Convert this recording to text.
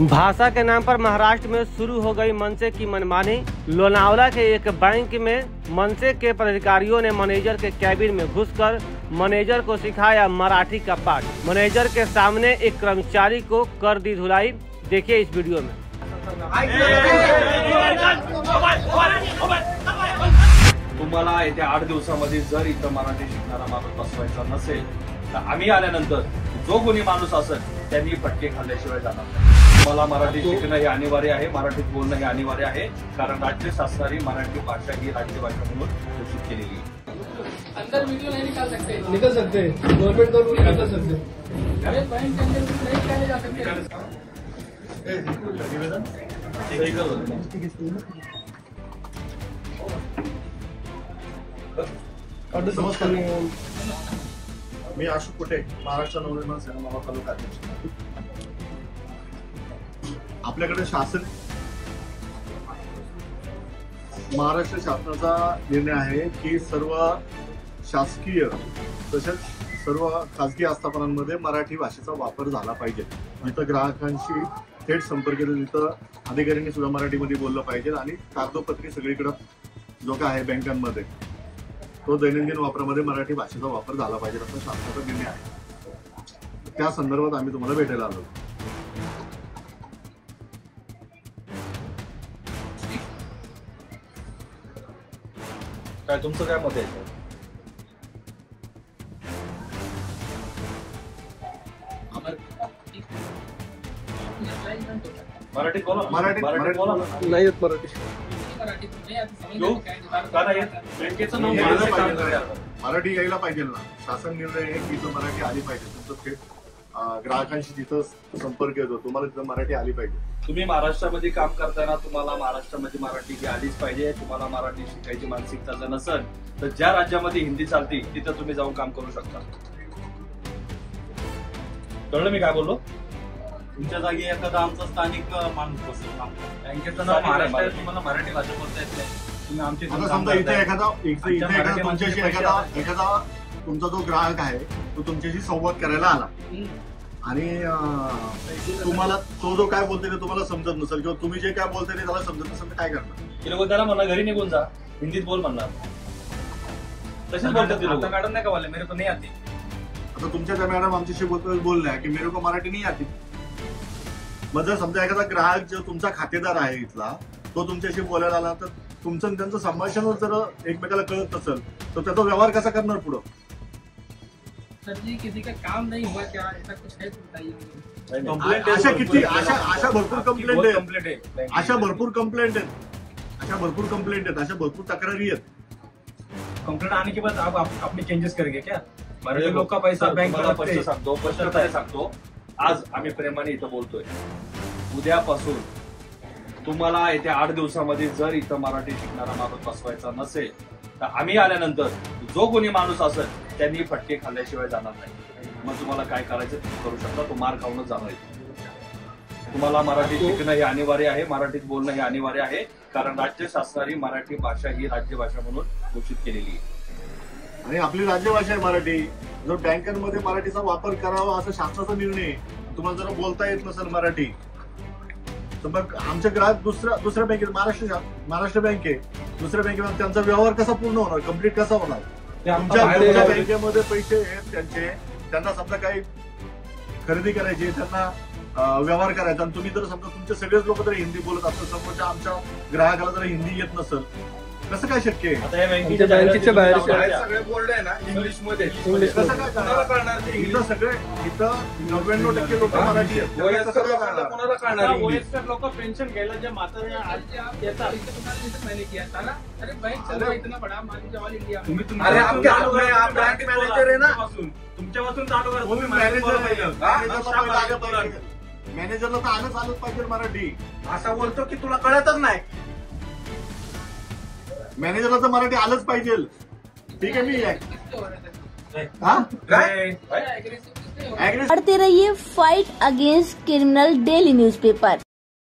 भाषा के नाम पर महाराष्ट्र में शुरू हो गई मनसे की मनमानी। लोनावला के एक बैंक में मनसे के पदाधिकारियों ने मैनेजर के कैबिन में घुसकर मैनेजर को सिखाया मराठी का पाठ। मैनेजर के सामने एक कर्मचारी को कर दी धुलाई। देखिए इस वीडियो में। तुम्हाला येत्या 8 दिवसांमध्ये जर इथं मराठी शिकणारा माणूस बसवायचा नसेल तर आम्ही आल्यानंतर जो कोणी माणूस असेल त्यांनी फटके खाल्ल्याशिवाय जाणार नाही। तुम्हाला मराठी शिकणं हे अनिवार्य आहे, मराठीत बोलणं हे अनिवार्य आहे, कारण राज्य शासनाने मराठी भाषा ही राज्यभाषा म्हणून घोषित केलेली आहे। अंदर वीडियो नहीं निकाल सकते गवर्नमेंट का रूल निकाल सकते। अरे बैंक के अंदर नहीं निकाले जा सकते। नमस्कार, मी अशोक कुटे, महाराष्ट्र नवनिर्माण सेना मावळ तालुका अध्यक्ष। आपल्याकडे शासन महाराष्ट्र शासनाचा निर्णय आहे की सर्व शासकीय तसेच सर्व खासगी आस्थापनांमध्ये मराठी भाषेचा वापर झाला पाहिजे। इथं ग्राहकांशी थेट संपर्क तिथं अधिकाऱ्यांनी सुद्धा मराठीमध्ये बोललं पाहिजे आणि कागदोपत्री सगळीकडे जो काय आहे बँकांमध्ये तो दैनंदिन वापरामध्ये मराठी भाषेचा वापर झाला पाहिजे असा शासनाचा निर्णय आहे। त्या संदर्भात आम्ही तुम्हाला भेटायला आलो। काय तुमचं काय मत आहे? मराठी बोला, मराठी बोला। नाही येत मराठी। मराठी यायला पाहिजे ना, शासन निर्णय आहे की इथं मराठी आली पाहिजे। तुमचं थेट ग्राहकांशी जिथं संपर्क येतो तुम्हाला तिथं मराठी आली पाहिजे। तुम्ही महाराष्ट्रामध्ये काम करताना तुम्हाला महाराष्ट्रामध्ये मराठी ही आलीच पाहिजे। तुम्हाला मराठी शिकायची मानसिकता जर नसेल तर ज्या राज्यामध्ये हिंदी चालते तिथं तुम्ही जाऊन काम करू शकता। कळलं मी काय बोललो? तुमच्या जागी एखादा आमचा स्थानिक माणूस बसेल, बँकेचं नाव महाराष्ट्र, तुम्हाला मराठी भाषा बोलता येत नाही, तुम्ही आमची समजा इथे एखादा तुमच्याशी एखादा तुमचा जो ग्राहक आहे तो तुमच्याशी संवाद करायला आला आणि तुम्हाला तो जो काय बोलतोय ते तुम्हाला समजत नसेल किंवा तुम्ही जे काय बोलताय ते त्याला समजत नसेल तर काय करणार? ते लोक त्याला म्हणणार घरी निघून जा, हिंदीत बोल म्हणणार। तसेच बोलतात मॅडम नाही का बोलले, मेरे को नहीं आती। आता तुमच्या त्या मॅडम आमच्याशी बोलल्या की मेरे को मराठी नाही आती। मग जर समजा एखादा ग्राहक जो तुमचा खातेदार आहे इथला तो तुमच्याशी बोलायला आला तर तुमचं आणि त्यांचं संभाषण जर एकमेकाला कळत नसेल तर त्याचा व्यवहार कसा करणार पुढं? सर जी किसी का काम नहीं हुआ क्या, ऐसा कुछ है तो बताइए। अशा भरपूर कंप्लेंट आहेत, अशा भरपूर कंप्लेंट आहेत, अशा भरपूर तक्रारी आहेत। कंप्लेंट आने के बाद आप अपने चेंजेस करेंगे क्या? मराठी लोक का पैसा बैंक सांगतो। आज आम्ही प्रेमाने इथं बोलतोय, उद्यापासून तुम्हाला येत्या 8 दिवसांमध्ये जर इथं मराठी शिकणारा माणूस बसवायचा नसेल तर आम्ही आल्यानंतर जो कोणी माणूस असेल त्यांनी फटके खाल्ल्याशिवाय जाणार नाही। मग तुम्हाला काय करायचं करू शकता, तो मार खाऊनच जाणार आहे। तुम्हाला मराठी शिकणं हे अनिवार्य आहे, मराठीत बोलणं हे अनिवार्य आहे, कारण राज्य शासनाने मराठी भाषा ही राज्यभाषा म्हणून घोषित केलेली आहे आणि आपली राज्यभाषा आहे मराठी। जर बँकांमध्ये मराठीचा वापर करावा असा शासनाचा निर्णय आहे। तुम्हाला जर बोलता येत नसेल मराठी तर मग आमचे ग्राहक दुसऱ्या बँकेत महाराष्ट्र बँक आहे, दुसऱ्या बँकेमध्ये त्यांचा व्यवहार कसा पूर्ण होणार, कम्प्लीट कसा होणार? तुमच्या बँकेमध्ये पैसे आहेत त्यांना समजा काही खरेदी करायची, त्यांना व्यवहार करायचा आणि तुम्ही जर समजा तुमचे सगळेच लोक जर हिंदी बोलत असतील, समोरच्या आमच्या ग्राहकाला जर हिंदी येत नसेल कसं काय शक्य आहे? बँकेच्या बाहेर सगळे बोलले ना इंग्लिश मध्ये, कसं काय करणार? इथं सगळे इथं 99% लोक मराठी आहेत, कोणाला कळणार? वयस्कर लोक पेंशन घ्यायला जे म्हातारे येतात मैंने किया था ना। अरे बैंक चल रहा इतना बड़ा मान लीजिए ऑल इंडिया में। अरे आप बैंक मॅनेजर आहे ना, तुमच्यापासून चालू करा। मॅनेजरला तर आलंच पाहिजे मराठी। असा बोलतो की तुला कळतच नाही, मॅनेजरला तर मराठी आलंच पाहिजे। ठीक आहे, मी पढ़ते रहिए fight against criminal daily newspaper.